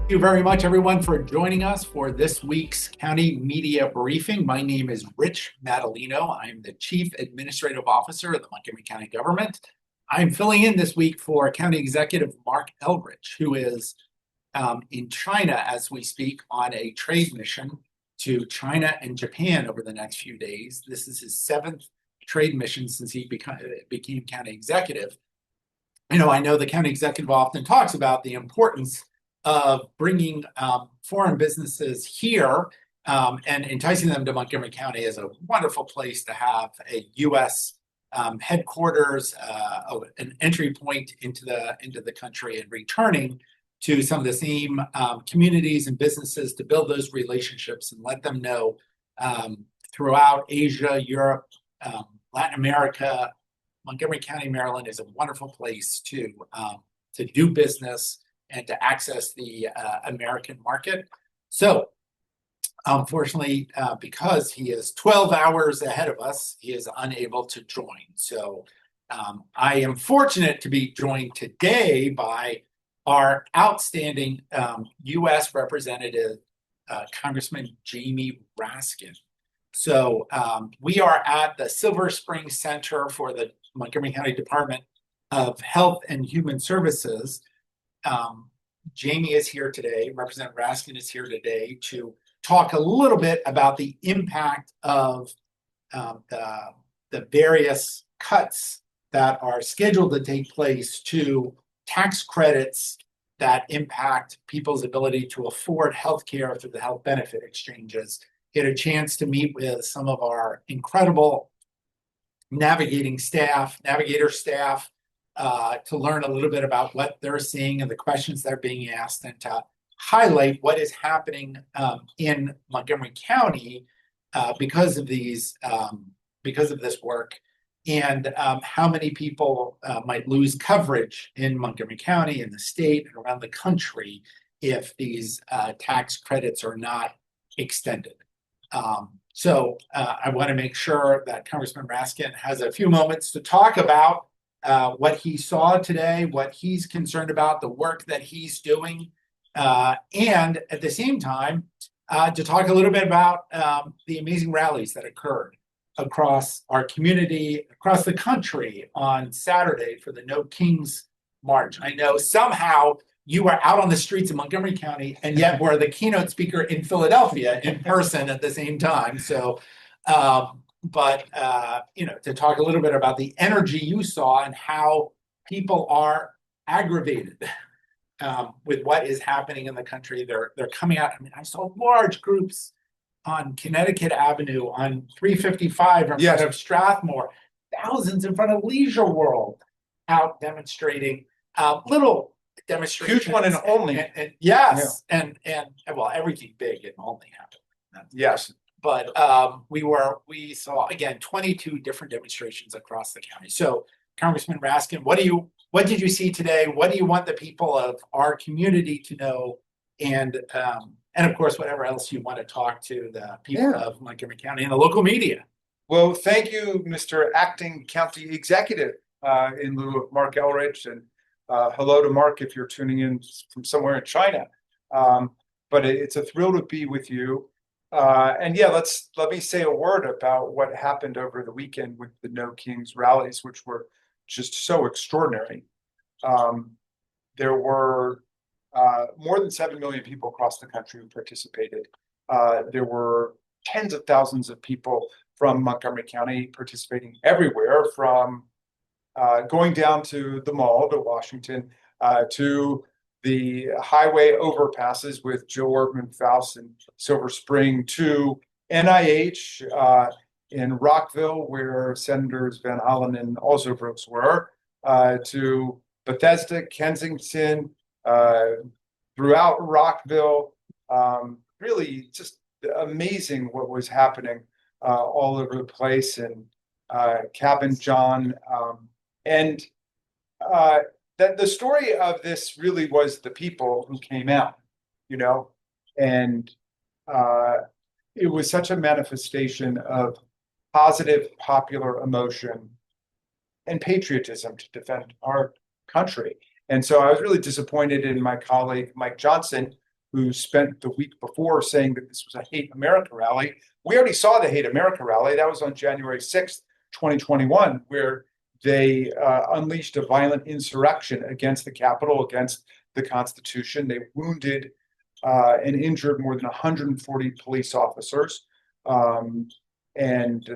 Thank you very much, everyone, for joining us for this week's County Media Briefing. My name is Rich Madalino. I'm the Chief Administrative Officer of the Montgomery County Government. I'm filling in this week for County Executive Mark Eldridge, who is in China as we speak on a trade mission to China and Japan over the next few days. This is his 7th trade mission since he became county executive. I know the county executive often talks about the importance of bringing foreign businesses here and enticing them to Montgomery County is a wonderful place to have a U.S. Headquarters, an entry point into the country, and returning to some of the same communities and businesses to build those relationships and let them know throughout Asia, Europe, Latin America, Montgomery County, Maryland is a wonderful place to do business and to access the American market. So unfortunately, because he is 12 hours ahead of us, he is unable to join. So I am fortunate to be joined today by our outstanding U.S. Representative, Congressman Jamie Raskin. So we are at the Silver Spring Center for the Montgomery County Department of Health and Human Services. Jamie is here today, Representative Raskin is here today to talk a little bit about the impact of the various cuts that are scheduled to take place to tax credits that impact people's ability to afford health care through the health benefit exchanges. Get a chance to meet with some of our incredible navigator staff, to learn a little bit about what they're seeing and the questions that are being asked, and to highlight what is happening in Montgomery County because of this work, and how many people might lose coverage in Montgomery County, in the state, and around the country if these tax credits are not extended. So I want to make sure that Congressman Raskin has a few moments to talk about what he saw today, what he's concerned about, the work that he's doing, and at the same time, to talk a little bit about the amazing rallies that occurred across our community, across the country on Saturday for the No Kings March. I know somehow you were out on the streets of Montgomery County, and yet were the keynote speaker in Philadelphia in person at the same time. So, to talk a little bit about the energy you saw and how people are aggravated with what is happening in the country. They're coming out. I mean, I saw large groups on Connecticut Avenue, on 355 in front of Strathmore, thousands in front of Leisure World out demonstrating, little demonstrations. Huge one in Olney. And yes, yeah. and well, everything big in Olney happened. Yes. But we saw, again, 22 different demonstrations across the county. So, Congressman Raskin, what did you see today? What do you want the people of our community to know? And of course, whatever else you want to talk to the people of Montgomery County and the local media. Well, thank you, Mr. Acting County Executive, in lieu of Mark Eldridge, and hello to Mark if you're tuning in from somewhere in China. But it's a thrill to be with you. And let me say a word about what happened over the weekend with the No Kings rallies, which were just so extraordinary. There were more than 7 million people across the country who participated. There were tens of thousands of people from Montgomery County participating everywhere, from going down to the mall to Washington, to the highway overpasses with Joe Ortman Faust in Silver Spring, to NIH in Rockville, where Senators Van Hollen and Alsobrooks were, to Bethesda, Kensington, throughout Rockville. Really just amazing what was happening all over the place, and Cabin John. And that the story of this really was the people who came out, and it was such a manifestation of positive popular emotion and patriotism to defend our country. And so I was really disappointed in my colleague, Mike Johnson, who spent the week before saying that this was a Hate America rally. We already saw the Hate America rally. That was on January 6th, 2021, where they unleashed a violent insurrection against the Capitol, against the Constitution. They wounded and injured more than 140 police officers. And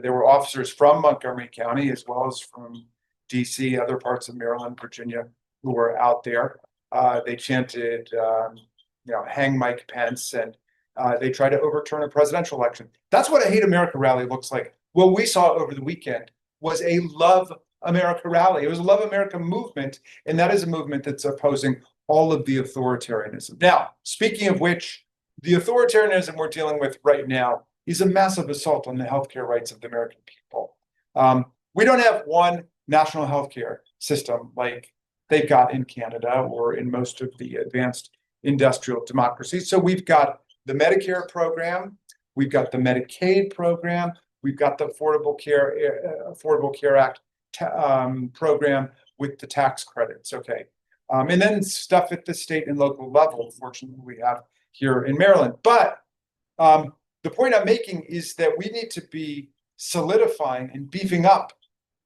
there were officers from Montgomery County, as well as from DC, other parts of Maryland, Virginia, who were out there. They chanted, hang Mike Pence, and they tried to overturn a presidential election. That's what a Hate America rally looks like. What we saw over the weekend was a Love America rally. It was a Love America movement, and that is a movement that's opposing all of the authoritarianism. Now, speaking of which, the authoritarianism we're dealing with right now is a massive assault on the healthcare rights of the American people. We don't have one national healthcare system like they've got in Canada or in most of the advanced industrial democracies. So we've got the Medicare program, we've got the Medicaid program, we've got the Affordable Care Act program with the tax credits. Okay. And then stuff at the state and local level, fortunately, we have here in Maryland. But the point I'm making is that we need to be solidifying and beefing up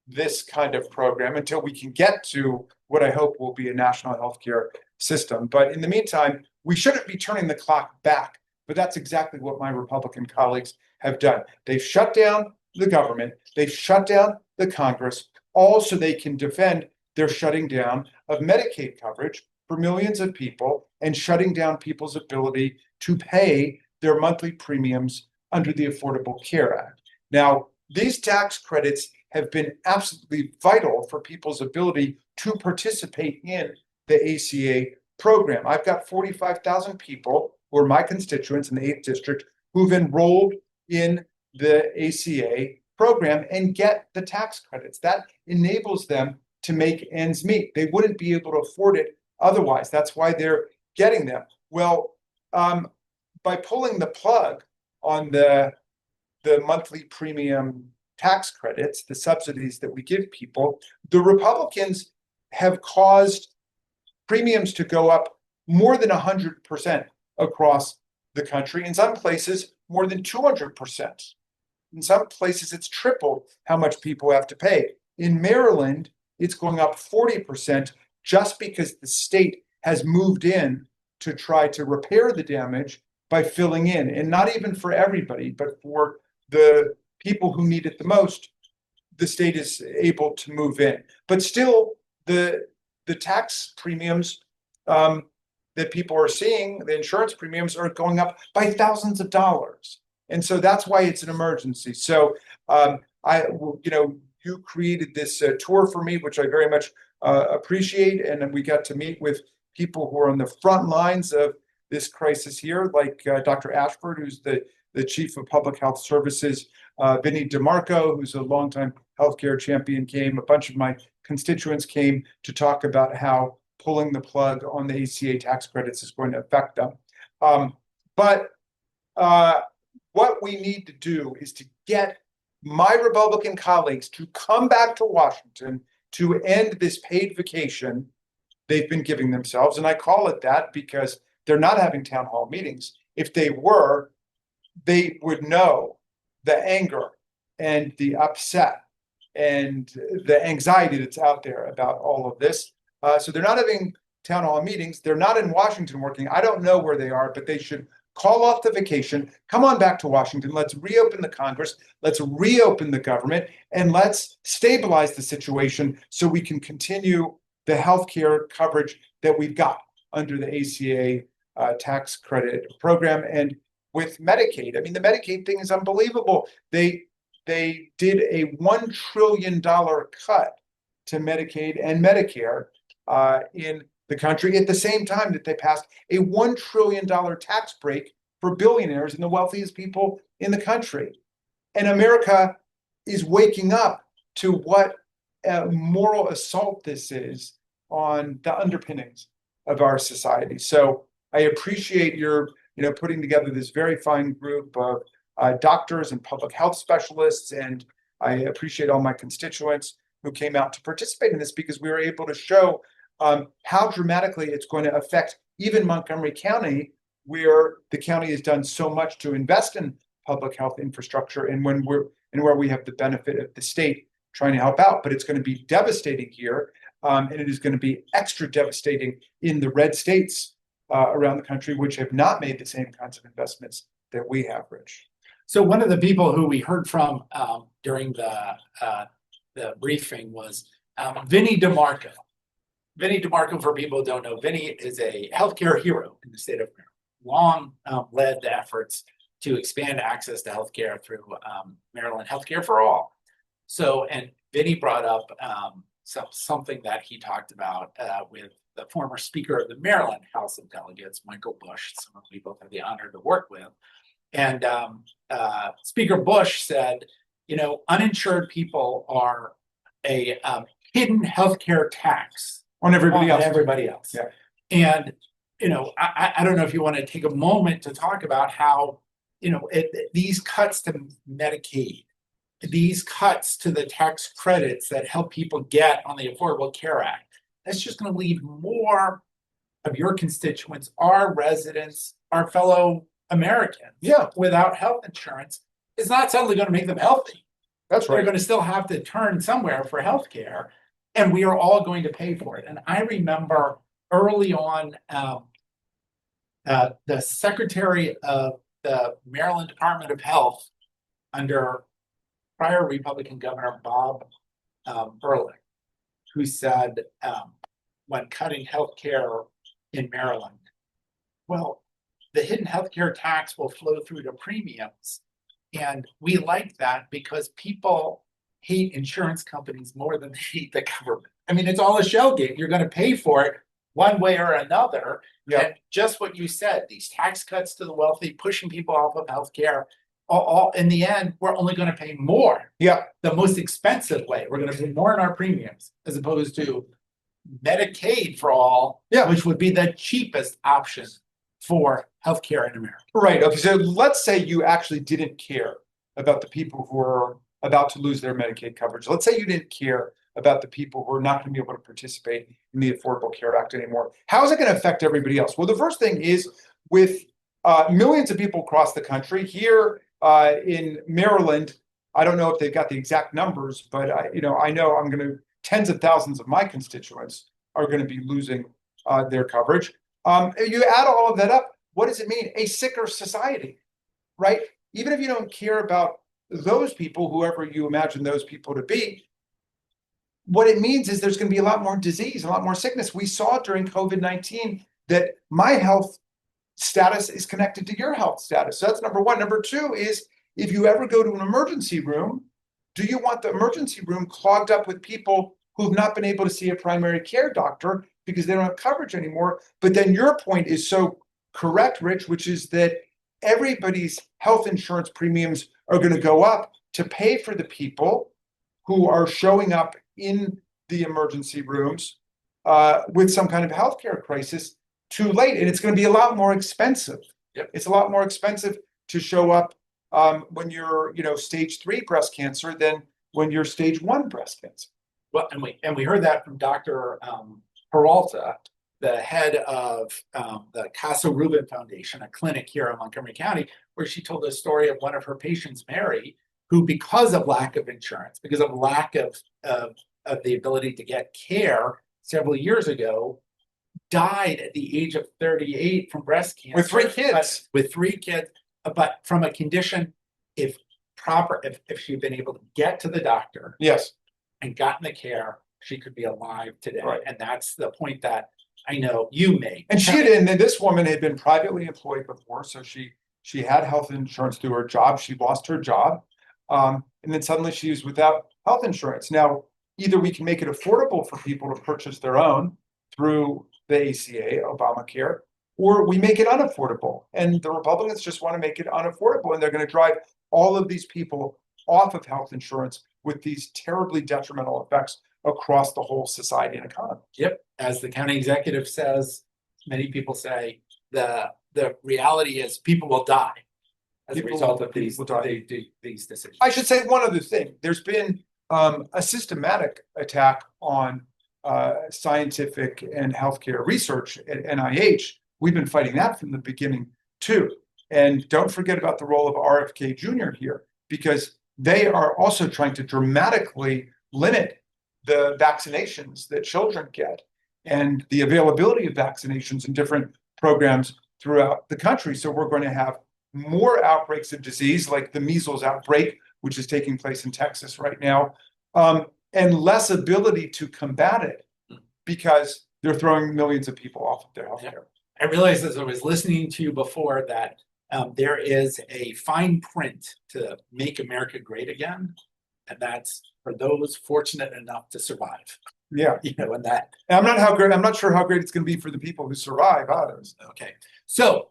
this kind of program until we can get to what I hope will be a national healthcare system. But in the meantime, we shouldn't be turning the clock back. But that's exactly what my Republican colleagues have done. They've shut down the government, they've shut down the Congress, all so they can defend their shutting down of Medicaid coverage for millions of people and shutting down people's ability to pay their monthly premiums under the Affordable Care Act. Now, these tax credits have been absolutely vital for people's ability to participate in the ACA program. I've got 45,000 people who are my constituents in the 8th District who've enrolled in the ACA program and get the tax credits. That enables them to make ends meet. They wouldn't be able to afford it otherwise. That's why they're getting them. Well, by pulling the plug on the monthly premium tax credits, the subsidies that we give people, the Republicans have caused premiums to go up more than 100% across the country. In some places, more than 200%. In some places, it's tripled how much people have to pay. In Maryland, it's going up 40% just because the state has moved in to try to repair the damage by filling in. And not even for everybody, but for the people who need it the most, the state is able to move in. But still, the tax premiums that people are seeing, the insurance premiums are going up by thousands of dollars. And so that's why it's an emergency. So you created this tour for me, which I very much appreciate. And we got to meet with people who are on the front lines of this crisis here, like Dr. Ashford, who's the Chief of Public Health Services, Vinnie DeMarco, who's a longtime healthcare champion, came. A bunch of my constituents came to talk about how pulling the plug on the ACA tax credits is going to affect them. But what we need to do is to get my Republican colleagues to come back to Washington to end this paid vacation they've been giving themselves. And I call it that because they're not having town hall meetings. If they were, they would know the anger and the upset and the anxiety that's out there about all of this. So they're not having town hall meetings. They're not in Washington working. I don't know where they are, but they should call off the vacation, come on back to Washington. Let's reopen the Congress. Let's reopen the government, and let's stabilize the situation so we can continue the healthcare coverage that we've got under the ACA tax credit program. And with Medicaid, I mean, the Medicaid thing is unbelievable. They did a $1 trillion cut to Medicaid and Medicare in the country at the same time that they passed a $1 trillion tax break for billionaires and the wealthiest people in the country. And America is waking up to what a moral assault this is on the underpinnings of our society. So I appreciate your putting together this very fine group of doctors and public health specialists. And I appreciate all my constituents who came out to participate in this, because we were able to show how dramatically it's going to affect even Montgomery County, where the county has done so much to invest in public health infrastructure, and where we have the benefit of the state trying to help out. But it's going to be devastating here, and it is going to be extra devastating in the red states around the country, which have not made the same kinds of investments that we have, Rich. So one of the people who we heard from during the briefing was Vinny DeMarco. Vinny DeMarco, for people who don't know, Vinny is a healthcare hero in the state of Maryland. Long led the efforts to expand access to healthcare through Maryland Healthcare for All. So, and Vinny brought up something that he talked about with the former Speaker of the Maryland House of Delegates, Michael Bush, someone we both have the honor to work with. And Speaker Bush said, you know, uninsured people are a hidden healthcare tax on everybody else. Everybody else. Yeah. And, you know, I don't know if you want to take a moment to talk about how, you know, these cuts to Medicaid, these cuts to the tax credits that help people get on the Affordable Care Act, that's just going to leave more of your constituents, our residents, our fellow Americans, without health insurance. It's not suddenly going to make them healthy. That's right. They're going to still have to turn somewhere for health care, and we are all going to pay for it. And I remember early on, the Secretary of the Maryland Department of Health under prior Republican Governor Bob Ehrlich, who said, when cutting health care in Maryland, well, the hidden healthcare tax will flow through to premiums. And we like that because people hate insurance companies more than they hate the government. I mean, it's all a shell game. You're going to pay for it one way or another. And just what you said, these tax cuts to the wealthy, pushing people off of healthcare, all in the end, we're only going to pay more. The most expensive way. We're going to pay more in our premiums as opposed to Medicaid for all, which would be the cheapest option for healthcare in America. Right. Okay. So let's say you actually didn't care about the people who are about to lose their Medicaid coverage. Let's say you didn't care about the people who are not going to be able to participate in the Affordable Care Act anymore. How is it going to affect everybody else? Well, the first thing is with millions of people across the country here in Maryland. I don't know if they've got the exact numbers, but I know I'm going to tens of thousands of my constituents are going to be losing their coverage. You add all of that up, what does it mean? A sicker society, right? Even if you don't care about those people, whoever you imagine those people to be, what it means is there's going to be a lot more disease, a lot more sickness. We saw during COVID-19 that my health status is connected to your health status. So that's number one. Number two is if you ever go to an emergency room, do you want the emergency room clogged up with people who've not been able to see a primary care doctor because they don't have coverage anymore? But then your point is so correct, Rich, which is that everybody's health insurance premiums are going to go up to pay for the people who are showing up in the emergency rooms with some kind of healthcare crisis too late. And it's going to be a lot more expensive. It's a lot more expensive to show up when you're, stage 3 breast cancer than when you're stage 1 breast cancer. Well, and we heard that from Dr. Peralta, the head of the Casa Rubin Foundation, a clinic here in Montgomery County, where she told a story of one of her patients, Mary, who, because of lack of insurance, because of lack of the ability to get care several years ago, died at the age of 38 from breast cancer. With 3 kids. With 3 kids, but from a condition, if she'd been able to get to the doctor, and gotten the care, she could be alive today. Right. And that's the point that I know you made. And this woman had been privately employed before, so she had health insurance through her job. She lost her job, and then suddenly she was without health insurance. Now, either we can make it affordable for people to purchase their own through the ACA, Obamacare, or we make it unaffordable. And the Republicans just want to make it unaffordable, and they're going to drive all of these people off of health insurance with these terribly detrimental effects across the whole society and economy. As the county executive says, many people say, the reality is people will die as a result of these decisions. I should say one other thing. There's been a systematic attack on scientific and healthcare research at NIH. We've been fighting that from the beginning too. And don't forget about the role of RFK Jr. here, because they are also trying to dramatically limit the vaccinations that children get and the availability of vaccinations in different programs throughout the country. So we're going to have more outbreaks of disease, like the measles outbreak, which is taking place in Texas right now, and less ability to combat it because they're throwing millions of people off of their healthcare. I realized as I was listening to you before that there is a fine print to make America great again, and that's for those fortunate enough to survive. Yeah, and that. And I'm not sure how great it's going to be for the people who survive either. Okay, so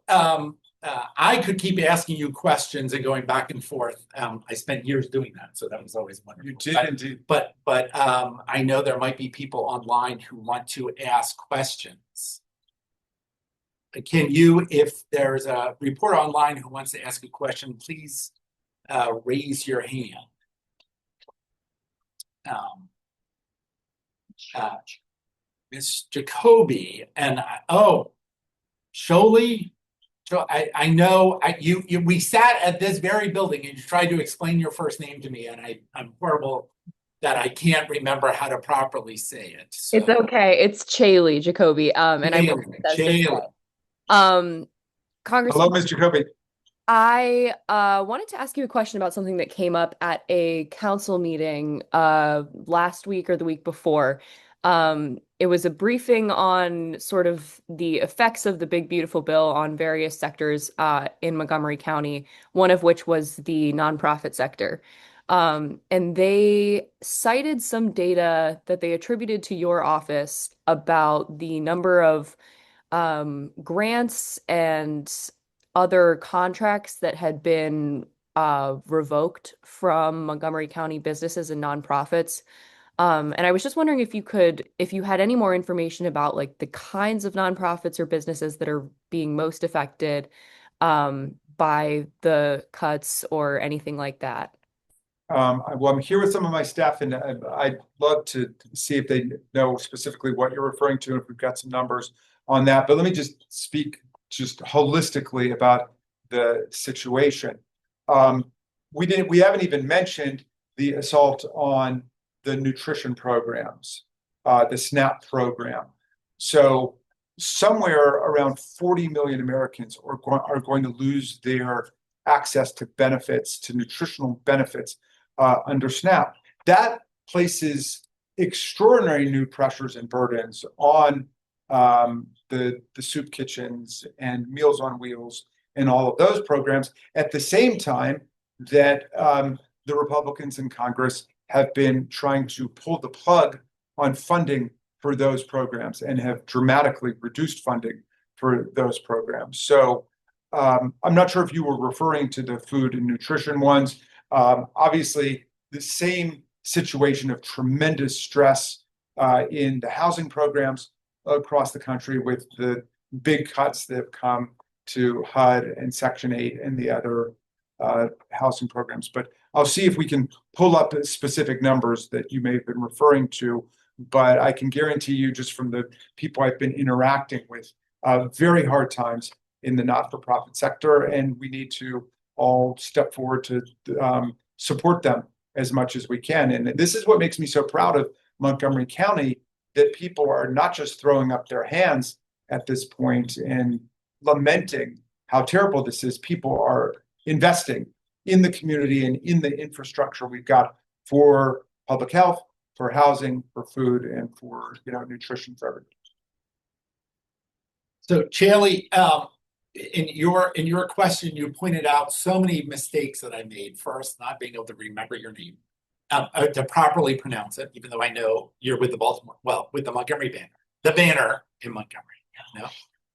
I could keep asking you questions and going back and forth. I spent years doing that, so that was always wonderful. You did indeed. But I know there might be people online who want to ask questions. Can you, if there's a reporter online who wants to ask a question, please raise your hand. Ms. Jacoby and Sholey. So I know we sat at this very building and you tried to explain your first name to me, and I'm horrible that I can't remember how to properly say it. So. It's okay. It's Chaley, Jacoby. And Chaley. Congressman. Hello, Ms. Jacoby. I wanted to ask you a question about something that came up at a council meeting last week or the week before. It was a briefing on sort of the effects of the Big Beautiful Bill on various sectors in Montgomery County, one of which was the nonprofit sector. And they cited some data that they attributed to your office about the number of grants and other contracts that had been revoked from Montgomery County businesses and nonprofits. And I was just wondering if you had any more information about like the kinds of nonprofits or businesses that are being most affected by the cuts or anything like that. Well, I'm here with some of my staff, and I'd love to see if they know specifically what you're referring to, and if we've got some numbers on that. But let me just speak just holistically about the situation. We haven't even mentioned the assault on the nutrition programs, the SNAP program. So somewhere around 40 million Americans are going to lose their access to benefits, to nutritional benefits under SNAP. That places extraordinary new pressures and burdens on the soup kitchens and Meals on Wheels and all of those programs, at the same time that the Republicans in Congress have been trying to pull the plug on funding for those programs and have dramatically reduced funding for those programs. So I'm not sure if you were referring to the food and nutrition ones. Obviously, the same situation of tremendous stress in the housing programs across the country, with the big cuts that have come to HUD and Section 8 and the other housing programs. But I'll see if we can pull up specific numbers that you may have been referring to. But I can guarantee you, just from the people I've been interacting with, very hard times in the not-for-profit sector, and we need to all step forward to support them as much as we can. And this is what makes me so proud of Montgomery County, that people are not just throwing up their hands at this point and lamenting how terrible this is. People are investing in the community and in the infrastructure we've got for public health, for housing, for food, and for nutrition for everybody. So, Chaley, in your question, you pointed out so many mistakes that I made. First, not being able to remember your name, to properly pronounce it, even though I know you're with the Montgomery Banner, the Banner in Montgomery.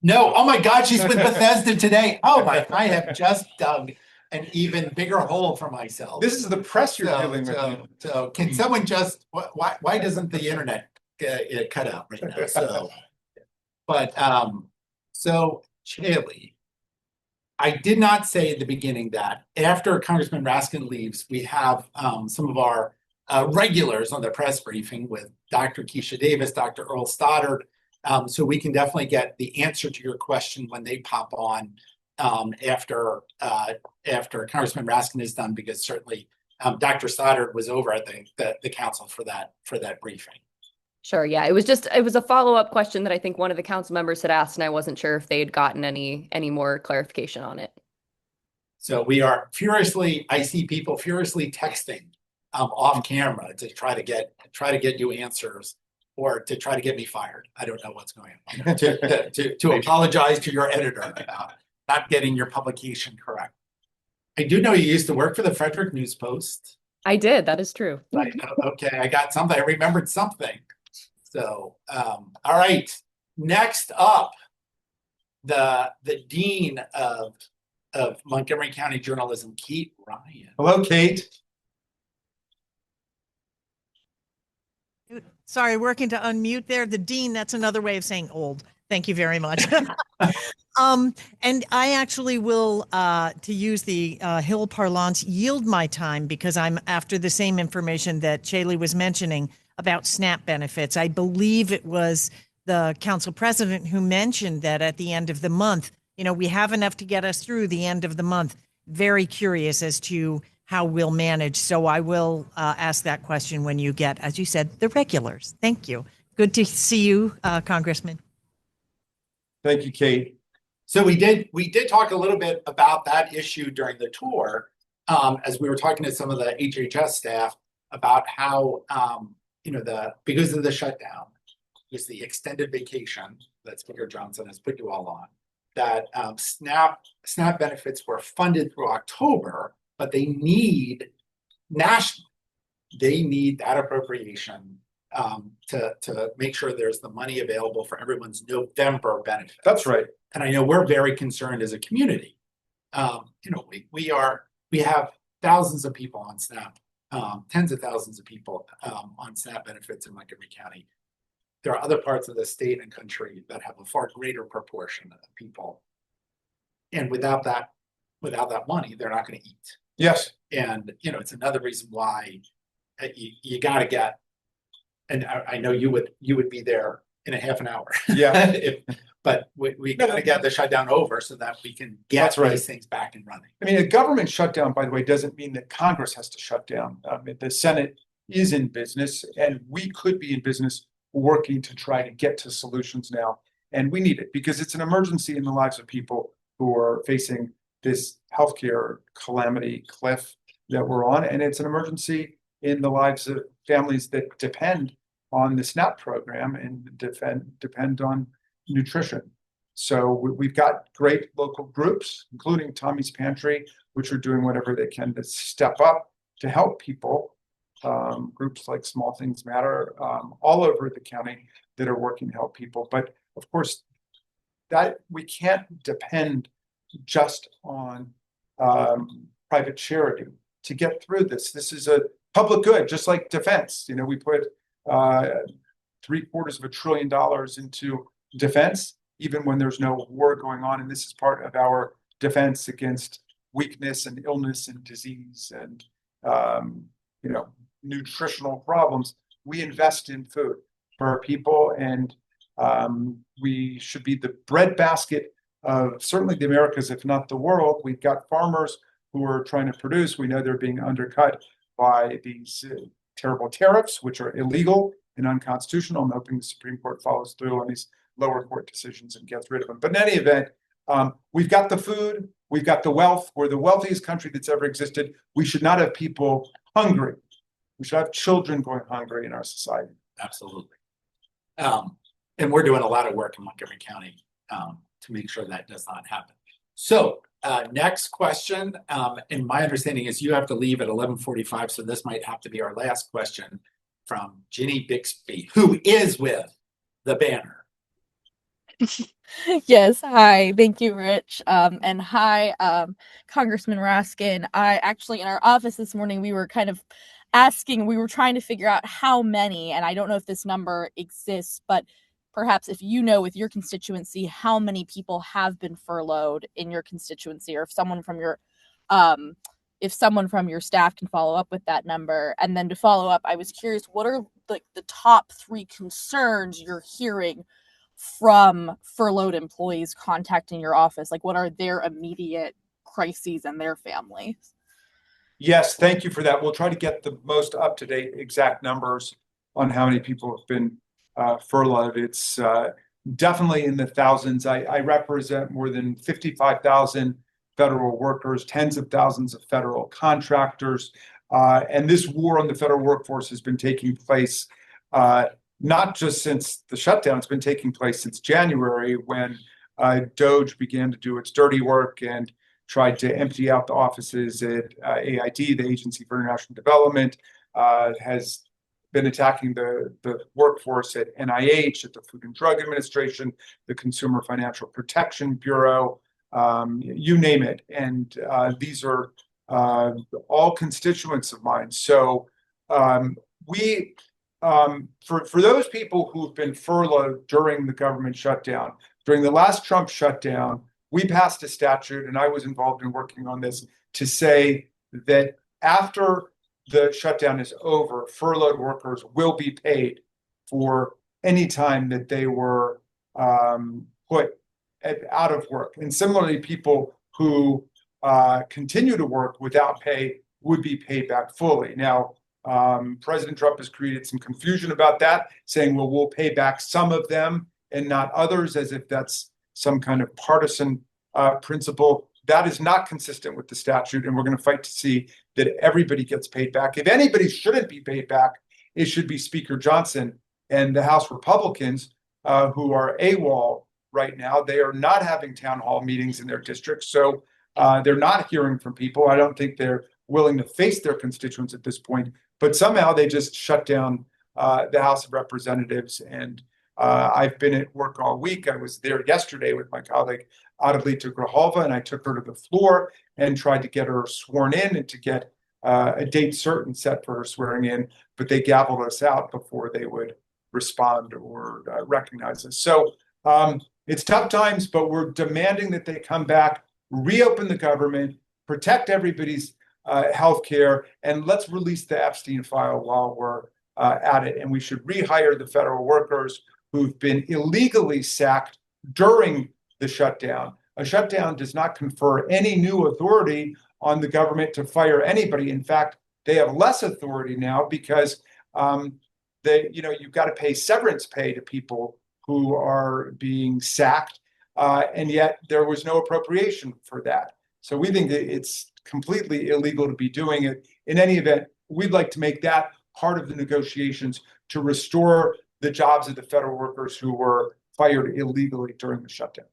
No. Oh my God, she's with Bethesda today. Oh my, I have just dug an even bigger hole for myself. This is the press you're dealing with. So can someone just, why doesn't the internet cut out right now? So, but so Chaley, I did not say at the beginning that after Congressman Raskin leaves, we have some of our regulars on the press briefing with Dr. Keisha Davis, Dr. Earl Stoddard. So we can definitely get the answer to your question when they pop on. after Congressman Raskin is done, because certainly Dr. Stoddard was over at the council for that briefing. Sure. Yeah. It was a follow-up question that I think one of the council members had asked, and I wasn't sure if they had gotten any more clarification on it. So I see people furiously texting off camera to try to get you answers, or to try to get me fired. I don't know what's going on. To apologize to your editor about not getting your publication correct. I do know you used to work for the Frederick News Post. I did. That is true. Right. Okay. I got something. I remembered something. So, all right. Next up, the dean of Montgomery County Journalism, Kate Ryan. Hello, Kate. Sorry, working to unmute there. The dean, that's another way of saying old. Thank you very much. And I actually will, to use the Hill parlance, yield my time, because I'm after the same information that Shaylee was mentioning about SNAP benefits. I believe it was the council president who mentioned that at the end of the month, we have enough to get us through the end of the month. Very curious as to how we'll manage. So I will ask that question when you get, as you said, the regulars. Thank you. Good to see you, Congressman. Thank you, Kate. So we did talk a little bit about that issue during the tour, as we were talking to some of the HHS staff about how, because of the shutdown, because the extended vacation that Speaker Johnson has put you all on, that SNAP benefits were funded through October, but they need that appropriation to make sure there's the money available for everyone's November benefits. That's right. And I know we're very concerned as a community. We have thousands of people on SNAP, tens of thousands of people on SNAP benefits in Montgomery County. There are other parts of the state and country that have a far greater proportion of people. And without that money, they're not going to eat. Yes. And, it's another reason why you got to get, and I know you would be there in a half an hour. Yeah. But we got to get the shutdown over so that we can get these things back and running. I mean, a government shutdown, by the way, doesn't mean that Congress has to shut down. The Senate is in business, and we could be in business working to try to get to solutions now. And we need it because it's an emergency in the lives of people who are facing this healthcare calamity cliff that we're on. And it's an emergency in the lives of families that depend on the SNAP program and depend on nutrition. So we've got great local groups, including Tommy's Pantry, which are doing whatever they can to step up to help people. Groups like Small Things Matter all over the county that are working to help people. But of course, that we can't depend just on private charity to get through this. This is a public good, just like defense. We put $750 billion into defense, even when there's no war going on. And this is part of our defense against weakness and illness and disease and, nutritional problems. We invest in food for our people, and we should be the breadbasket of certainly the Americas, if not the world. We've got farmers who are trying to produce. We know they're being undercut by these terrible tariffs, which are illegal and unconstitutional. I'm hoping the Supreme Court follows through on these lower court decisions and gets rid of them. But in any event, we've got the food, we've got the wealth. We're the wealthiest country that's ever existed. We should not have people hungry. We should have children going hungry in our society. Absolutely. And we're doing a lot of work in Montgomery County to make sure that does not happen. So next question, and my understanding is you have to leave at 11:45, so this might have to be our last question from Ginny Bixby, who is with the banner. Yes, hi. Thank you, Rich. And hi, Congressman Raskin. I actually, in our office this morning, we were trying to figure out how many, and I don't know if this number exists, but perhaps if you know with your constituency, how many people have been furloughed in your constituency, or if someone from your staff can follow up with that number. And then to follow up, I was curious, what are the top 3 concerns you're hearing from furloughed employees contacting your office? Like, what are their immediate crises and their families? Yes, thank you for that. We'll try to get the most up-to-date exact numbers on how many people have been furloughed. It's definitely in the thousands. I represent more than 55,000 federal workers, tens of thousands of federal contractors. And this war on the federal workforce has been taking place not just since the shutdown, it's been taking place since January, when DOGE began to do its dirty work and tried to empty out the offices at AID, the Agency for International Development, has been attacking the workforce at NIH, at the Food and Drug Administration, the Consumer Financial Protection Bureau, you name it. And these are all constituents of mine. So for those people who've been furloughed during the government shutdown, during the last Trump shutdown, we passed a statute, and I was involved in working on this, to say that after the shutdown is over, furloughed workers will be paid for any time that they were put out of work. And similarly, people who continue to work without pay would be paid back fully. Now, President Trump has created some confusion about that, saying, well, we'll pay back some of them and not others, as if that's some kind of partisan principle. That is not consistent with the statute, and we're going to fight to see that everybody gets paid back. If anybody shouldn't be paid back, it should be Speaker Johnson and the House Republicans, who are AWOL right now. They are not having town hall meetings in their districts, so they're not hearing from people. I don't think they're willing to face their constituents at this point, but somehow they just shut down the House of Representatives. And I've been at work all week. I was there yesterday with my colleague Adelita Grijalva, and I took her to the floor and tried to get her sworn in and to get a date certain set for her swearing in, but they gavelled us out before they would respond or recognize us. So it's tough times, but we're demanding that they come back, reopen the government, protect everybody's health care, and let's release the Epstein file while we're at it. And we should rehire the federal workers who've been illegally sacked during the shutdown. A shutdown does not confer any new authority on the government to fire anybody. In fact, they have less authority now because you've got to pay severance pay to people who are being sacked, and yet there was no appropriation for that. So we think that it's completely illegal to be doing it. In any event, we'd like to make that part of the negotiations to restore the jobs of the federal workers who were fired illegally during the shutdown.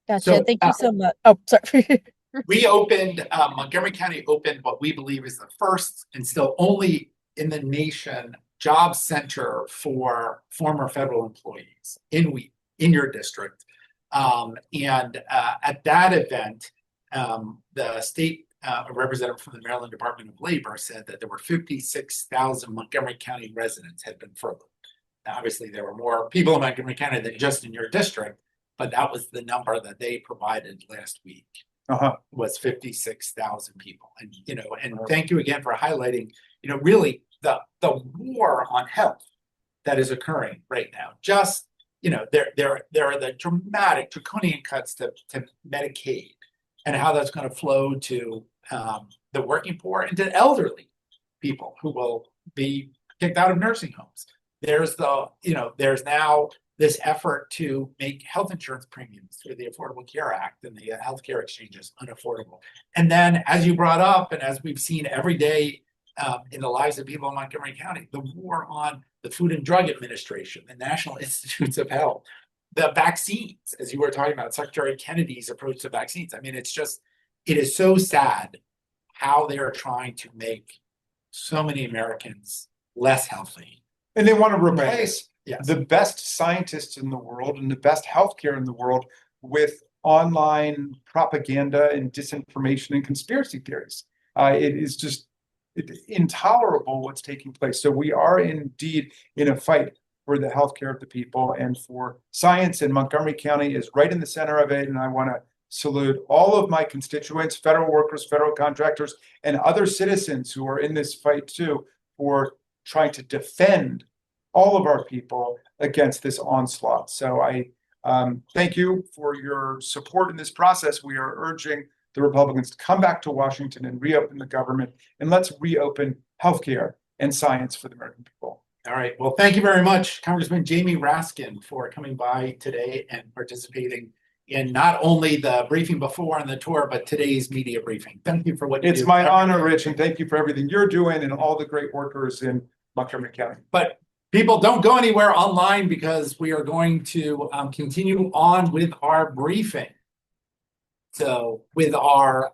Gotcha. So, Thank you so much. Oh, sorry. We opened, Montgomery County opened what we believe is the first and still only in the nation job center for former federal employees in your district. At that event, the state representative from the Maryland Department of Labor said that there were 56,000 Montgomery County residents had been furloughed. Now, obviously, there were more people in Montgomery County than just in your district, but that was the number that they provided last week. Was 56,000 people. And thank you again for highlighting, really the war on health that is occurring right now. Just, there are the dramatic draconian cuts to Medicaid and how that's going to flow to the working poor and to elderly people who will be kicked out of nursing homes. There's there's now this effort to make health insurance premiums through the Affordable Care Act and the healthcare exchanges unaffordable. And then, as you brought up, and as we've seen every day in the lives of people in Montgomery County, the war on the Food and Drug Administration, the National Institutes of Health, the vaccines, as you were talking about, Secretary Kennedy's approach to vaccines. I mean, it is so sad how they are trying to make so many Americans less healthy. And they want to replace Yes. the best scientists in the world and the best healthcare in the world with online propaganda and disinformation and conspiracy theories. It is just intolerable what's taking place. So we are indeed in a fight for the healthcare of the people and for science, and Montgomery County is right in the center of it. And I want to salute all of my constituents, federal workers, federal contractors, and other citizens who are in this fight too, for trying to defend all of our people against this onslaught. So I thank you for your support in this process. We are urging the Republicans to come back to Washington and reopen the government, and let's reopen healthcare and science for the American people. All right. Well, thank you very much, Congressman Jamie Raskin, for coming by today and participating in not only the briefing before on the tour, but today's media briefing. Thank you for what you do. It's my honor, Rich, and thank you for everything you're doing and all the great workers in Montgomery County. But people, don't go anywhere online, because we are going to continue on with our briefing. So with our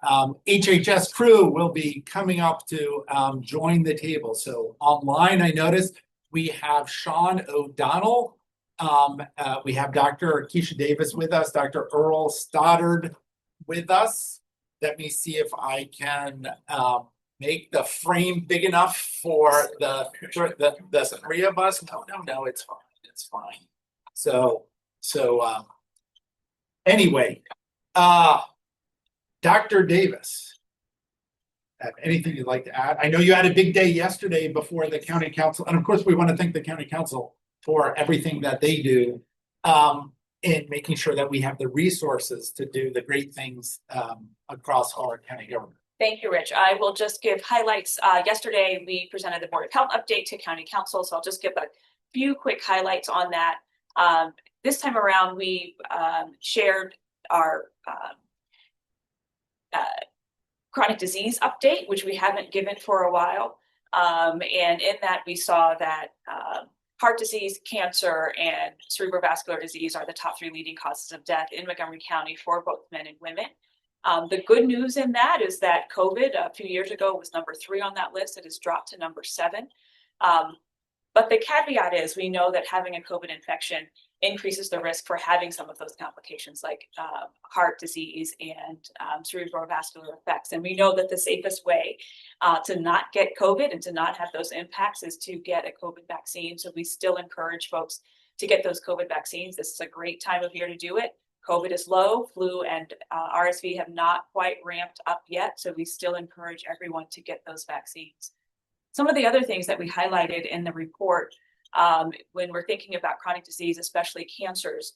HHS crew, will be coming up to join the table. So online, I noticed we have Sean O'Donnell. We have Dr. Keisha Davis with us, Dr. Earl Stoddard with us. Let me see if I can make the frame big enough for the three of us. No, it's fine. It's fine. So anyway, Dr. Davis, have anything you'd like to add? I know you had a big day yesterday before the county council, and of course we want to thank the county council for everything that they do in making sure that we have the resources to do the great things across our county government. Thank you, Rich. I will just give highlights. Yesterday, we presented the Board of Health update to County Council, so I'll just give a few quick highlights on that. This time around, we shared our chronic disease update, which we haven't given for a while. And in that, we saw that heart disease, cancer, and cerebrovascular disease are the top 3 leading causes of death in Montgomery County for both men and women. The good news in that is that COVID a few years ago was number 3 on that list. It has dropped to number 7. But the caveat is we know that having a COVID infection increases the risk for having some of those complications like heart disease and cerebrovascular effects. And we know that the safest way to not get COVID and to not have those impacts is to get a COVID vaccine. So we still encourage folks to get those COVID vaccines. This is a great time of year to do it. COVID is low, flu and RSV have not quite ramped up yet. So we still encourage everyone to get those vaccines. Some of the other things that we highlighted in the report when we're thinking about chronic disease, especially cancers,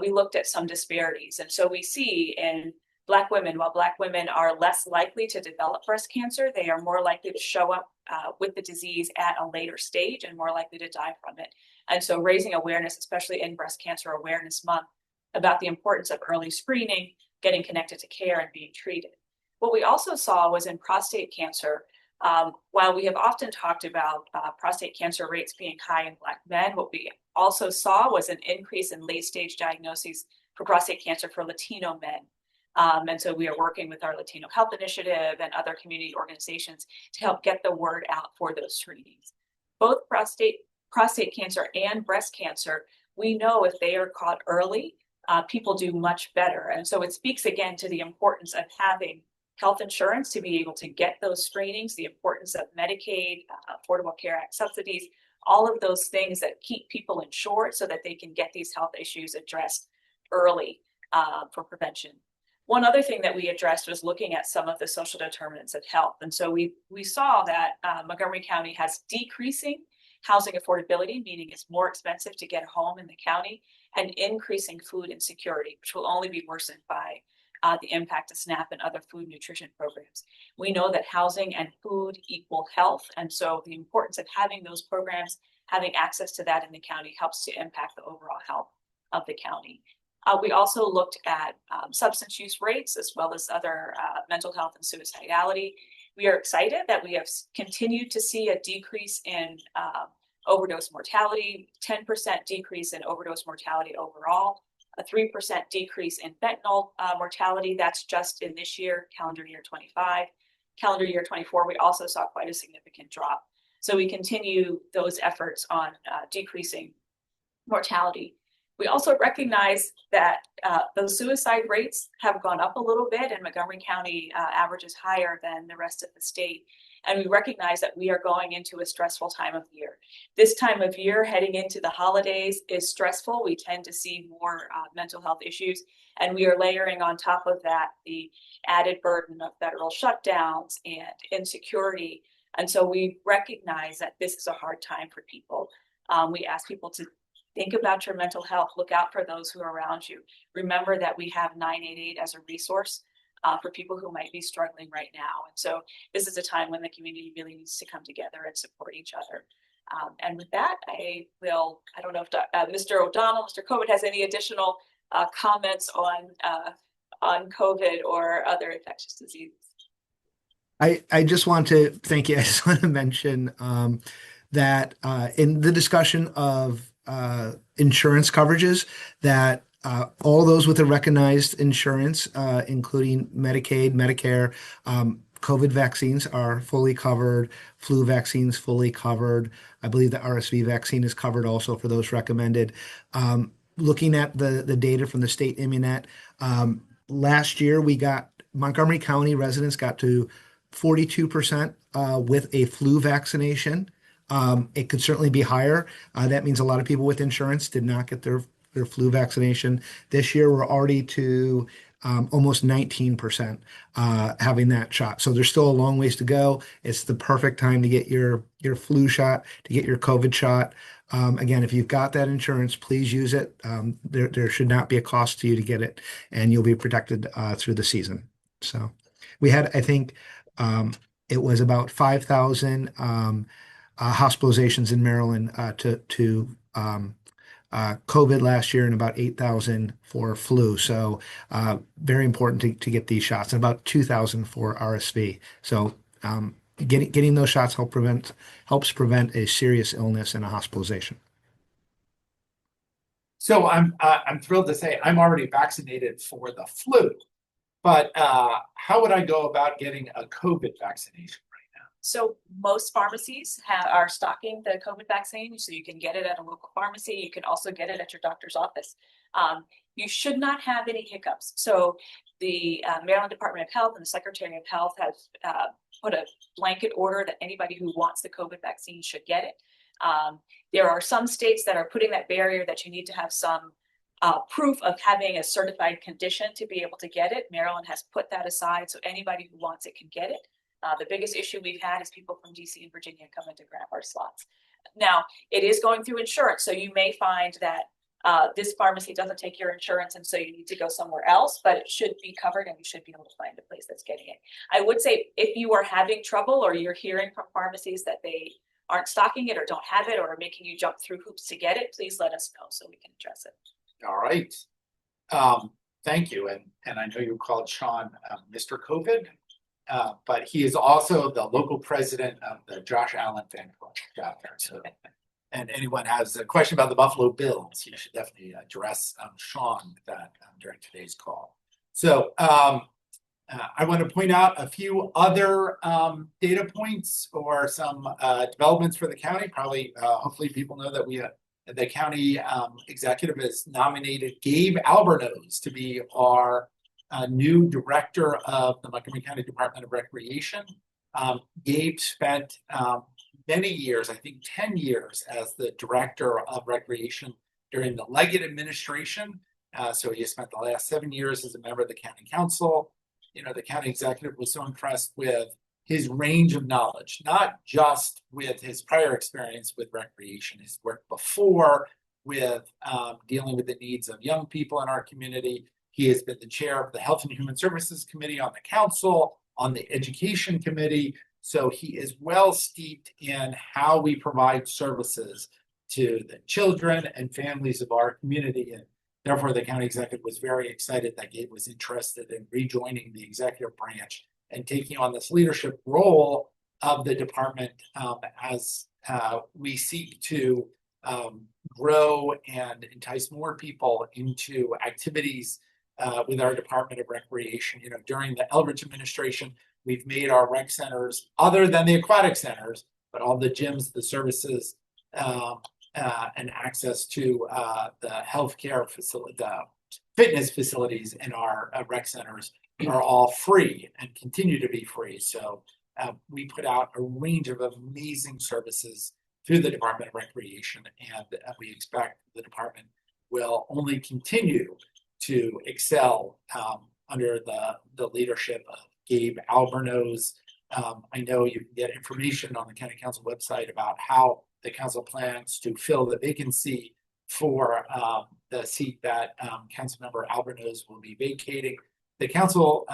we looked at some disparities. And so we see in Black women, while Black women are less likely to develop breast cancer, they are more likely to show up with the disease at a later stage and more likely to die from it. And so raising awareness, especially in Breast Cancer Awareness Month, about the importance of early screening, getting connected to care, and being treated. What we also saw was in prostate cancer, while we have often talked about prostate cancer rates being high in Black men, what we also saw was an increase in late-stage diagnoses for prostate cancer for Latino men. And so we are working with our Latino Health Initiative and other community organizations to help get the word out for those screenings. Both prostate cancer and breast cancer, we know if they are caught early, people do much better. And so it speaks again to the importance of having health insurance to be able to get those screenings, the importance of Medicaid, Affordable Care Act subsidies, all of those things that keep people insured so that they can get these health issues addressed early for prevention. One other thing that we addressed was looking at some of the social determinants of health. And so we saw that Montgomery County has decreasing housing affordability, meaning it's more expensive to get a home in the county, and increasing food insecurity, which will only be worsened by the impact of SNAP and other food nutrition programs. We know that housing and food equal health. And so the importance of having those programs, having access to that in the county helps to impact the overall health of the county. We also looked at substance use rates as well as other mental health and suicidality. We are excited that we have continued to see a decrease in overdose mortality, 10% decrease in overdose mortality overall, a 3% decrease in fentanyl mortality. That's just in this year, calendar year 25. Calendar year 24, we also saw quite a significant drop. So we continue those efforts on decreasing mortality. We also recognize that those suicide rates have gone up a little bit, and Montgomery County averages higher than the rest of the state. And we recognize that we are going into a stressful time of year. This time of year, heading into the holidays, is stressful. We tend to see more mental health issues, and we are layering on top of that the added burden of federal shutdowns and insecurity. And so we recognize that this is a hard time for people. We ask people to Think about your mental health. Look out for those who are around you. Remember that we have 988 as a resource for people who might be struggling right now. And so this is a time when the community really needs to come together and support each other. And with that, I don't know if Mr. O'Donnell, Mr. COVID has any additional comments on COVID or other infectious diseases. I just want to thank you. I just want to mention that in the discussion of insurance coverages, that all those with a recognized insurance, including Medicaid, Medicare, COVID vaccines are fully covered, flu vaccines fully covered. I believe the RSV vaccine is covered also for those recommended. Looking at the data from the state Immunet, last year Montgomery County residents got to 42% with a flu vaccination. It could certainly be higher. That means a lot of people with insurance did not get their flu vaccination. This year, we're already to almost 19% having that shot. So there's still a long ways to go. It's the perfect time to get your flu shot, to get your COVID shot. Again, if you've got that insurance, please use it. There should not be a cost to you to get it, and you'll be protected through the season. So we had, I think, it was about 5,000 hospitalizations in Maryland to COVID last year, and about 8,000 for flu. So very important to get these shots, and about 2,000 for RSV. So getting those shots helps prevent a serious illness and a hospitalization. So I'm thrilled to say I'm already vaccinated for the flu, but how would I go about getting a COVID vaccination? So most pharmacies are stocking the COVID vaccine, so you can get it at a local pharmacy. You can also get it at your doctor's office. You should not have any hiccups. So the Maryland Department of Health and the Secretary of Health have put a blanket order that anybody who wants the COVID vaccine should get it. There are some states that are putting that barrier that you need to have some proof of having a certified condition to be able to get it. Maryland has put that aside, so anybody who wants it can get it. The biggest issue we've had is people from DC and Virginia coming to grab our slots. Now, it is going through insurance, so you may find that this pharmacy doesn't take your insurance, and so you need to go somewhere else, but it should be covered, and you should be able to find a place that's getting it. I would say if you are having trouble, or you're hearing from pharmacies that they aren't stocking it or don't have it, or are making you jump through hoops to get it, please let us know so we can address it. All right. Thank you. And I know you called Sean Mr. COVID. But he is also the local president of the Josh Allen fan club out there. So, and anyone has a question about the Buffalo Bills, you should definitely address Sean with that during today's call. So I want to point out a few other data points or some developments for the county. Probably, hopefully people know that the county executive has nominated Gabe Albornoz to be our new director of the Montgomery County Department of Recreation. Gabe spent many years, I think 10 years, as the director of recreation during the Leggett administration. So he spent the last 7 years as a member of the county council. You know, the county executive was so impressed with his range of knowledge, not just with his prior experience with recreation, his work before with dealing with the needs of young people in our community. He has been the chair of the Health and Human Services Committee on the council, on the Education Committee. So he is well steeped in how we provide services to the children and families of our community. And therefore, the county executive was very excited that Gabe was interested in rejoining the executive branch and taking on this leadership role of the department as we seek to grow and entice more people into activities with our Department of Recreation. You know, during the Eldridge administration, we've made our rec centers, other than the aquatic centers, but all the gyms, the services, and access to the healthcare facility, the fitness facilities in our rec centers are all free and continue to be free. So we put out a range of amazing services through the Department of Recreation, and we expect the department will only continue to excel under the leadership of Gabe Albornoz. I know you can get information on the County Council website about how the council plans to fill the vacancy for the seat that Councilmember Albernos will be vacating. The council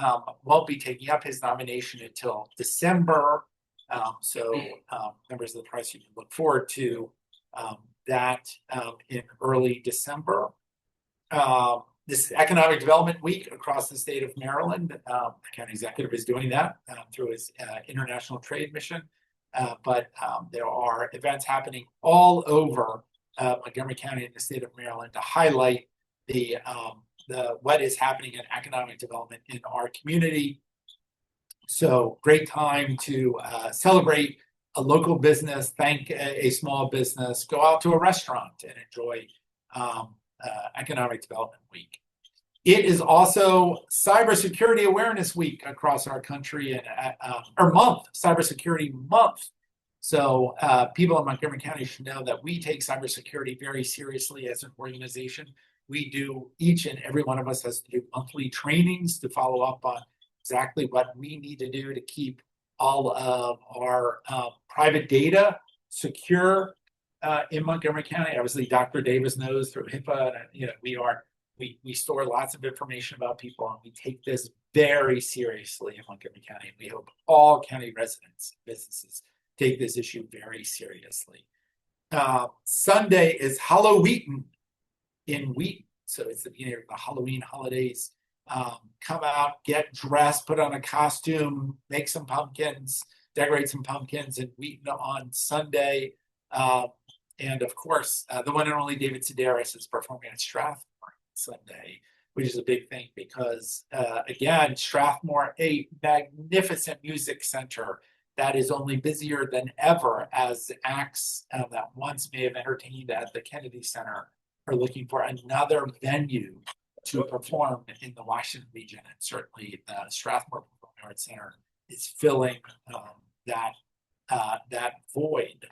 won't be taking up his nomination until December. So members of the press, you can look forward to that in early December. This is Economic Development Week across the state of Maryland. The county executive is doing that through his international trade mission. But there are events happening all over Montgomery County and the state of Maryland to highlight the what is happening in economic development in our community. So great time to celebrate a local business, thank a small business, go out to a restaurant and enjoy Economic Development Week. It is also Cybersecurity Awareness Week across our country, and or month, Cybersecurity Month. So people in Montgomery County should know that we take cybersecurity very seriously as an organization. We do, each and every one of us has to do monthly trainings to follow up on exactly what we need to do to keep all of our private data secure in Montgomery County. Obviously, Dr. Davis knows through HIPAA, and we store lots of information about people, and we take this very seriously in Montgomery County. We hope all county residents, businesses take this issue very seriously. Sunday is Halloween in Wheaton, so it's the beginning of the Halloween holidays. Come out, get dressed, put on a costume, make some pumpkins, decorate some pumpkins in Wheaton on Sunday. And of course, the one and only David Sedaris is performing at Strathmore Sunday, which is a big thing because, again, Strathmore, a magnificent music center that is only busier than ever as acts that once may have entertained at the Kennedy Center are looking for another venue to perform in the Washington region. And certainly the Strathmore Performing Arts Center is filling that void.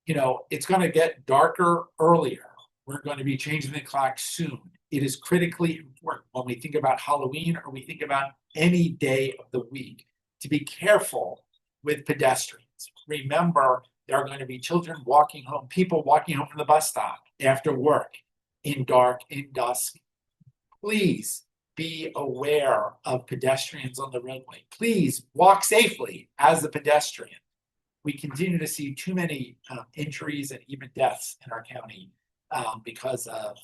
You know, it's going to get darker earlier. We're going to be changing the clock soon. It is critically important when we think about Halloween or we think about any day of the week to be careful with pedestrians. Remember, there are going to be children walking home, people walking home from the bus stop after work in dark, in dusk. Please be aware of pedestrians on the roadway. Please walk safely as a pedestrian. We continue to see too many injuries and even deaths in our county because of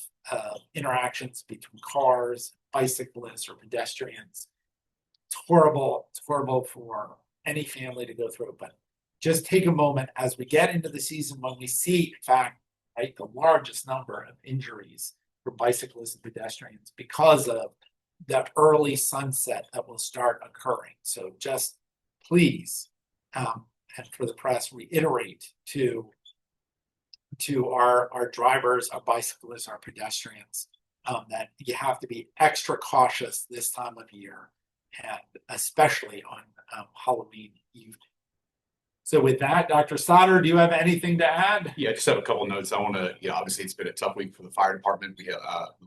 interactions between cars, bicyclists, or pedestrians. It's horrible. It's horrible for any family to go through, but just take a moment as we get into the season when we see, in fact, right, the largest number of injuries for bicyclists and pedestrians because of that early sunset that will start occurring. So just please, and for the press, reiterate to our drivers, our bicyclists, our pedestrians, that you have to be extra cautious this time of year, and especially on Halloween evening. So with that, Dr. Sauter, do you have anything to add? Yeah, I just have a couple of notes. I want to, obviously it's been a tough week for the fire department. We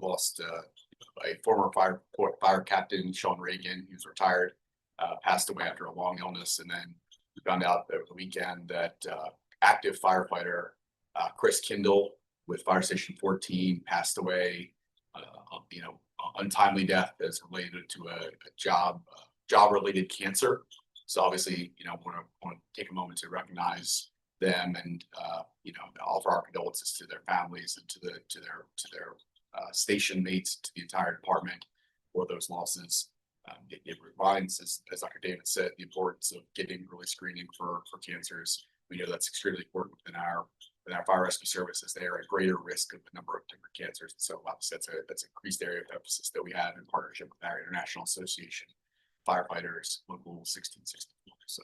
lost a former fire captain, Sean Reagan. He was retired, passed away after a long illness. And then we found out over the weekend that active firefighter Chris Kindle with Fire Station 14 passed away, untimely death as related to a job-related cancer. So obviously, want to take a moment to recognize them and offer our condolences to their families and to their station mates, to the entire department for those losses. It reminds, as Dr. David said, the importance of getting early screening for cancers. We know that's extremely important within our fire rescue services. They are at greater risk of a number of different cancers. And so obviously that's an increased area of emphasis that we have in partnership with our International Association Firefighters, Local 1664. So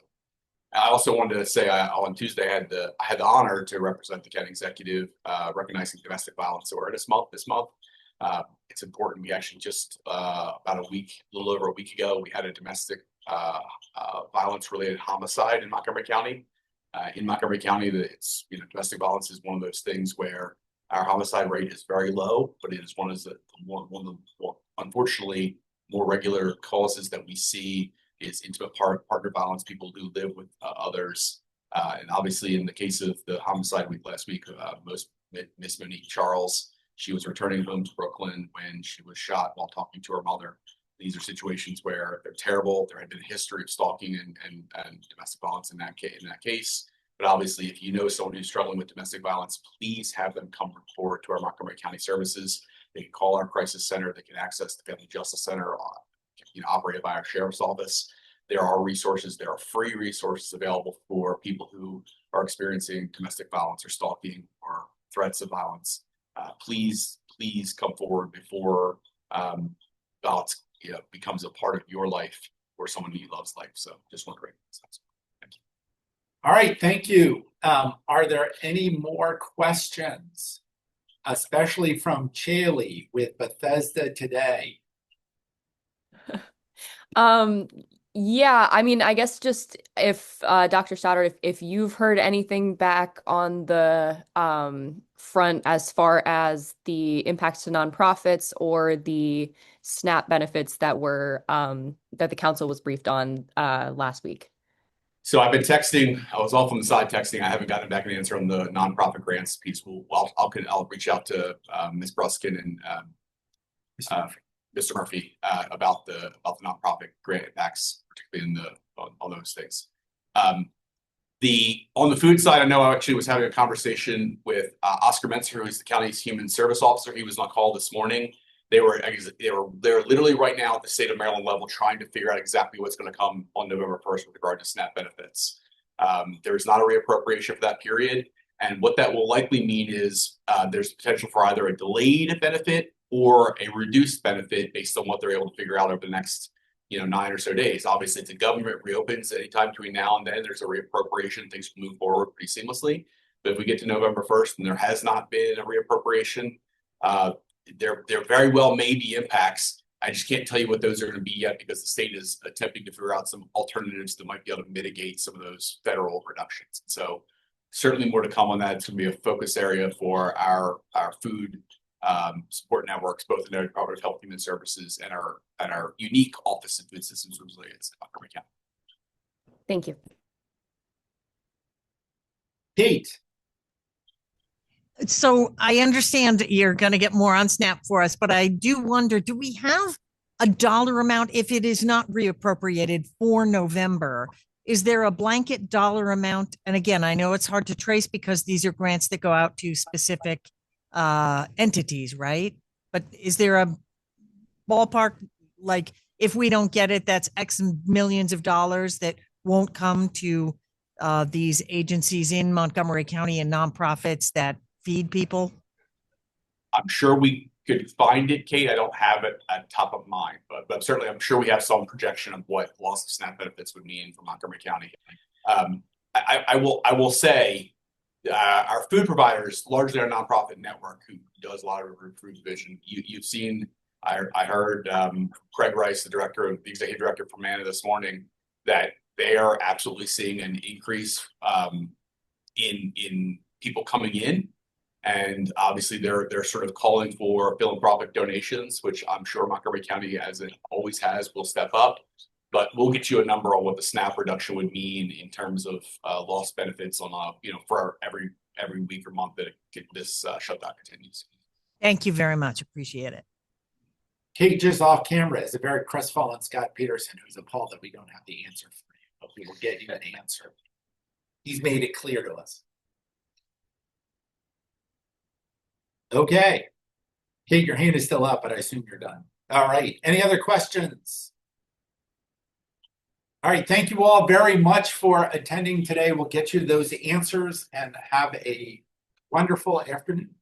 I also wanted to say on Tuesday I had the honor to represent the county executive recognizing domestic violence awareness month this month. It's important. We actually just about a little over a week ago, we had a domestic violence related homicide in Montgomery County. In Montgomery County, domestic violence is one of those things where our homicide rate is very low, but it is one of the unfortunately more regular causes that we see is intimate partner violence, people who live with others. And obviously in the case of the homicide week last week, most Miss Monique Charles. She was returning home to Brooklyn when she was shot while talking to her mother. These are situations where they're terrible. There had been a history of stalking and domestic violence in that case. But obviously, if you know someone who's struggling with domestic violence, please have them come forward to our Montgomery County services. They can call our crisis center. They can access the Family Justice Center, operated by our sheriff's office. There are resources. There are free resources available for people who are experiencing domestic violence or stalking or threats of violence. Please come forward before violence becomes a part of your life or someone you love's life. So just want to recognize that. Thank you. All right, thank you. Are there any more questions, especially from Chaley with Bethesda Today? Yeah, I mean, I guess just if Dr. Stoddard, if you've heard anything back on the front as far as the impacts to nonprofits or the SNAP benefits that were that the council was briefed on last week. So I've been texting. I was off on the side texting. I haven't gotten back an answer on the nonprofit grants piece. I'll reach out to Ms. Bruskin and Mr. Murphy about the nonprofit grant impacts, particularly on those things. On the food side, I know I actually was having a conversation with Oscar Mentzer, who is the county's human service officer. He was on call this morning. They're literally right now at the state of Maryland level trying to figure out exactly what's going to come on November 1st with regard to SNAP benefits. There's not a reappropriation for that period. And what that will likely mean is there's potential for either a delayed benefit or a reduced benefit based on what they're able to figure out over the next 9 or so days. Obviously, if the government reopens anytime between now and then, there's a reappropriation, things can move forward pretty seamlessly. But if we get to November 1st and there has not been a reappropriation, there very well may be impacts. I just can't tell you what those are going to be yet because the state is attempting to figure out some alternatives that might be able to mitigate some of those federal reductions. So certainly more to come on that. It's going to be a focus area for our food support networks, both in the Department of Health and Human Services and our unique Office of Food Systems Resilience in Montgomery County. Thank you. Kate. So I understand you're going to get more on SNAP for us, but I do wonder, do we have a dollar amount if it is not reappropriated for November? Is there a blanket dollar amount? And again, I know it's hard to trace because these are grants that go out to specific entities, right? But is there a ballpark, like if we don't get it, that's X millions of dollars that won't come to these agencies in Montgomery County and nonprofits that feed people? I'm sure we could find it, Kate. I don't have it at top of mind, but certainly I'm sure we have some projection of what loss of SNAP benefits would mean for Montgomery County. I will say our food providers, largely our nonprofit network, who does a lot of food division. You've seen. I heard Craig Rice, the executive director for MANA this morning, that they are absolutely seeing an increase in people coming in. And obviously they're sort of calling for philanthropic donations, which I'm sure Montgomery County, as it always has, will step up. But we'll get you a number on what the SNAP reduction would mean in terms of lost benefits on for every week or month that this shutdown continues. Thank you very much. Appreciate it. Kate, just off camera, is a very crestfallen Scott Peterson, who's appalled that we don't have the answer for you, but we will get you an answer. He's made it clear to us. Okay. Kate, your hand is still up, but I assume you're done. All right. Any other questions? All right. Thank you all very much for attending today. We'll get you those answers and have a wonderful afternoon.